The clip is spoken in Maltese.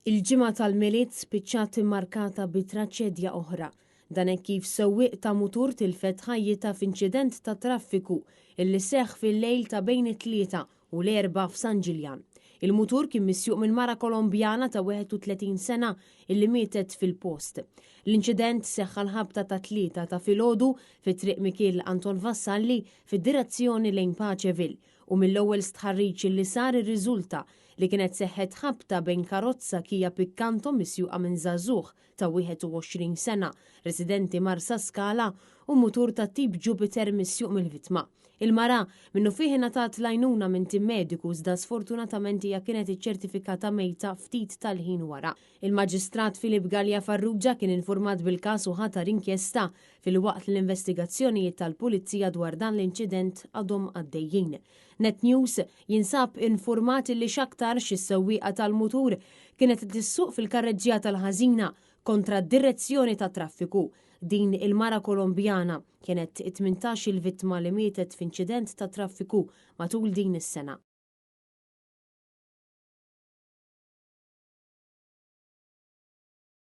Il-ġimgħa tal-Milied spiċċat immarkata bi traċedja oħra. Dan hekk kif sewwieq ta' mutur tilfet ħajjita f'inċident ta' traffiku illi seħħ fil-lejl ta' bejn it-3 u l-4 f'San Ġiljan. Il-mutur kien misjuq minn mara Kolombjana ta' 31 sena illi mietet fil-post. L-inċident seħħ l-ħabta ta' 3 ta' filgħodu fit-triq Mikiel Anton Vassalli fid-direzzjoni lejn Paċeville u mill-ewwel stħarriġ li sar irriżulta li kienet seħħet ħabta bejn karozza Kia Picanto misjuqa minn żagħżugħ ta' 21 sena, residenti Marsa Scala u mutur ta' tip Jupiter misjuq mill-vittma. Il-mara minnu fih ingħatat l-għajnuna minn tim mediku iżda sfortunatament hija kienet iċċertifikata mejta ftit tal-ħin wara. Il-Maġistrat Filip Gallia Farrugia kien infurmat bil-każ u ħatar inkjesta fil-waqt l-investigazzjonijiet tal-Pulizija dwar dan l-inċident għadhom għaddejjin. Net News jinsab infurmat li x'aktar xis-sewwieqa tal-mutur kienet tissuq fil-karreġġija tal-ħażina kontra d-direzzjoni ta' traffiku. Din il-mara Kolombjana kienet 18 il-vittma li mietet f'inċident ta' traffiku matul din is-sena.